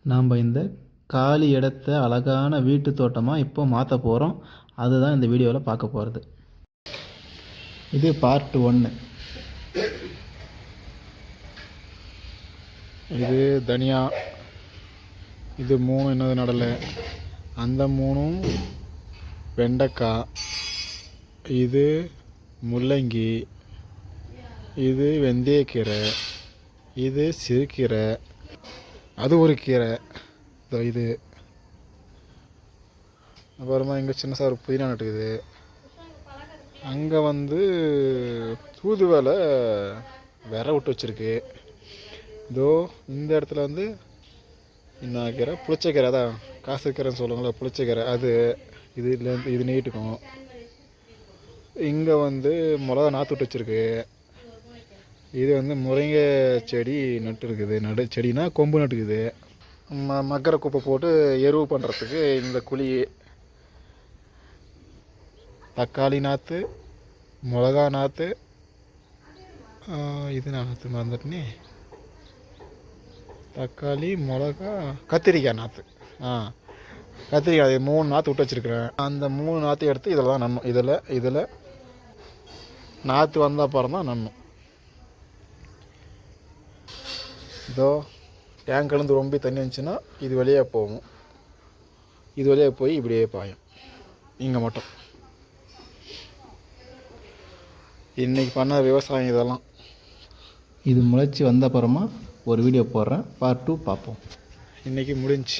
நாம் இந்த காலி இடத்த அழகான வீட்டு தோட்டமாக இப்போ மாற்ற போகிறோம். அதுதான் இந்த வீடியோவில் பார்க்க போகிறது. இது பார்ட் 1. இது தனியா, இது 3 என்னது நடலை, அந்த 3ம் வெண்டைக்காய், இது முள்ளங்கி, இது வெந்தயக்கீரை, இது சிறுகீரை, அது ஒரு கீரை. இது அப்புறமா இங்கே சின்ன சார் புதினா நட்டுக்குது. அங்கே தூதுவளை விரை விட்டு வச்சுருக்கு. இதோ இந்த இடத்துல என்ன கீரை, புளிச்சக்கீரை, அதான் காசுக்கீரைன்னு சொல்லுவாங்களே புளிச்சக்கீரை, அது இது நீட்டுக்கும். இங்கே மிளகா நாற்று விட்டு வச்சுருக்கு. இது முருங்கை செடி நட்டு இருக்குது. செடினா கொம்பு நட்டுக்குது. மக்கரை குப்பை போட்டு எருவு பண்ணுறதுக்கு இந்த குழி. தக்காளி நாற்று, மிளகா நாற்று, இது நாற்று மறந்துட்டுனே, தக்காளி, மிளகா, கத்திரிக்காய் நாற்று. கத்திரிக்காய் 3 நாற்று விட்டு வச்சுருக்கிறேன். அந்த 3 நாற்று எடுத்து இதில் தான் நன்னும். இதில் நாற்று வந்த அப்புறம் தான் நன்னும். இதோ டேங்க் கலந்து ரொம்ப தண்ணி வந்துச்சுன்னா இது வழியாக போகும். இது வழியாக போய் இப்படியே பாயும். இங்கே மட்டும் இன்றைக்கி பண்ண விவசாயம் இதெல்லாம். இது முளைச்சி வந்த அப்புறமா ஒரு வீடியோ போடுறேன். பார்ட் 2 பார்ப்போம். இன்றைக்கி முடிஞ்சு.